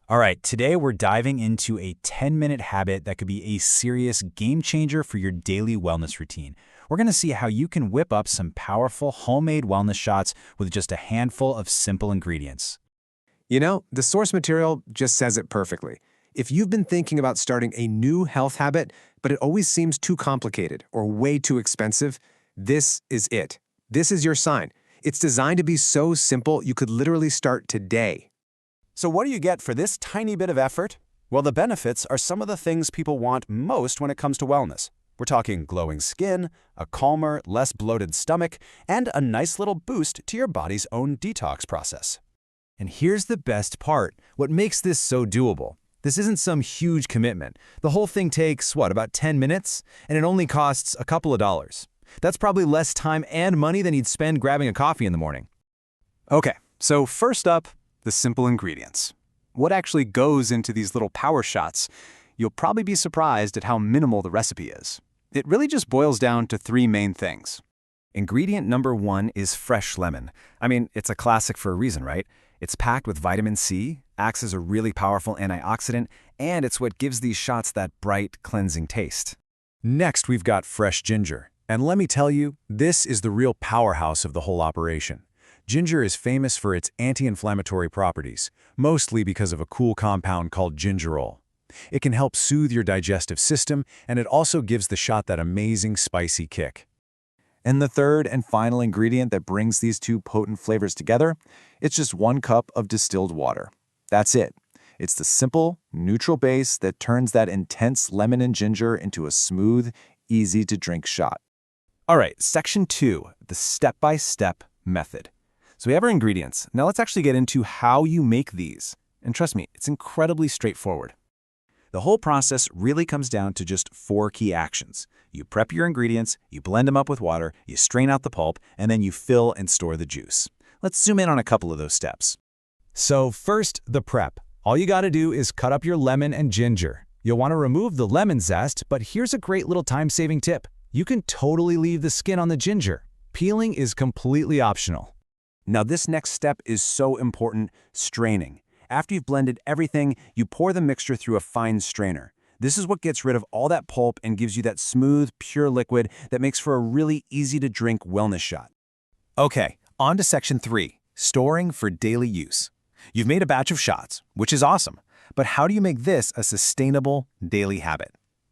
All right, today we're diving into a 10-minute habit that could be a serious game changer for your daily wellness routine. We're going to see how you can whip up some powerful homemade wellness shots with just a handful of simple ingredients. The source material just says it perfectly. If you've been thinking about starting a new health habit, but it always seems too complicated or way too expensive, this is it. This is your sign. It's designed to be so simple you could literally start today. So what do you get for this tiny bit of effort? Well, the benefits are some of the things people want most when it comes to wellness. We're talking glowing skin, a calmer, less bloated stomach, and a nice little boost to your body's own detox process. And here's the best part, what makes this so doable. This isn't some huge commitment. The whole thing takes, about 10 minutes? And it only costs a couple of dollars. That's probably less time and money than you'd spend grabbing a coffee in the morning. Okay, so first up, the simple ingredients. What actually goes into these little power shots? You'll probably be surprised at how minimal the recipe is. It really just boils down to three main things. Ingredient number one is fresh lemon. I mean, it's a classic for a reason, right? It's packed with vitamin C, acts as a really powerful antioxidant, and it's what gives these shots that bright, cleansing taste. Next, we've got fresh ginger. And let me tell you, this is the real powerhouse of the whole operation. Ginger is famous for its anti-inflammatory properties, mostly because of a cool compound called gingerol. It can help soothe your digestive system, and it also gives the shot that amazing spicy kick. And the third and final ingredient that brings these two potent flavors together, it's just 1 cup of distilled water. That's it. It's the simple, neutral base that turns that intense lemon and ginger into a smooth, easy-to-drink shot. All right, section 2, the step-by-step method. So we have our ingredients. Now let's actually get into how you make these. And trust me, it's incredibly straightforward. The whole process really comes down to just 4 key actions. You prep your ingredients, you blend them up with water, you strain out the pulp, and then you fill and store the juice. Let's zoom in on a couple of those steps. So first, the prep. All you gotta do is cut up your lemon and ginger. You'll want to remove the lemon zest, but here's a great little time-saving tip. You can totally leave the skin on the ginger. Peeling is completely optional. Now this next step is so important, straining. After you've blended everything, you pour the mixture through a fine strainer. This is what gets rid of all that pulp and gives you that smooth, pure liquid that makes for a really easy-to-drink wellness shot. Okay, on to section 3, storing for daily use. You've made a batch of shots, which is awesome, but how do you make this a sustainable daily habit?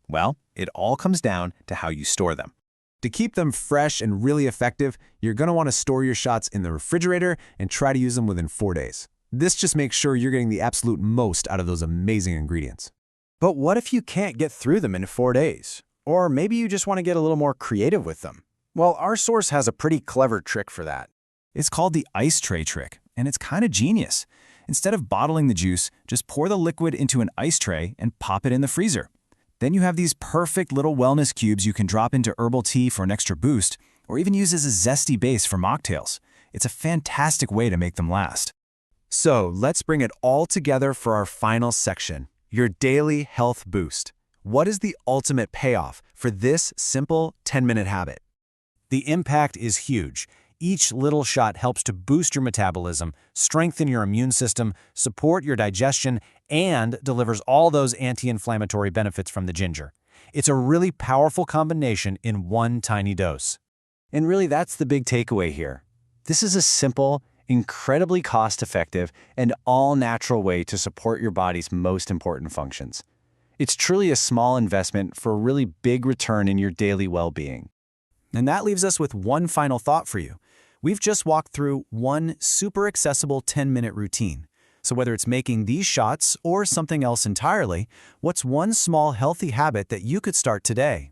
Well, it all comes down to how you store them. To keep them fresh and really effective, you're going to want to store your shots in the refrigerator and try to use them within 4 days. This just makes sure you're getting the absolute most out of those amazing ingredients. But what if you can't get through them in 4 days? Or maybe you just want to get a little more creative with them? Well, our source has a pretty clever trick for that. It's called the ice tray trick, and it's kind of genius. Instead of bottling the juice, just pour the liquid into an ice tray and pop it in the freezer. Then you have these perfect little wellness cubes you can drop into herbal tea for an extra boost, or even use as a zesty base for mocktails. It's a fantastic way to make them last. So let's bring it all together for our final section, your daily health boost. What is the ultimate payoff for this simple 10-minute habit? The impact is huge. Each little shot helps to boost your metabolism, strengthen your immune system, support your digestion, and delivers all those anti-inflammatory benefits from the ginger. It's a really powerful combination in one tiny dose. And really, that's the big takeaway here. This is a simple, incredibly cost-effective, and all-natural way to support your body's most important functions. It's truly a small investment for a really big return in your daily well-being. And that leaves us with one final thought for you. We've just walked through one super accessible 10-minute routine. So whether it's making these shots or something else entirely, what's one small healthy habit that you could start today?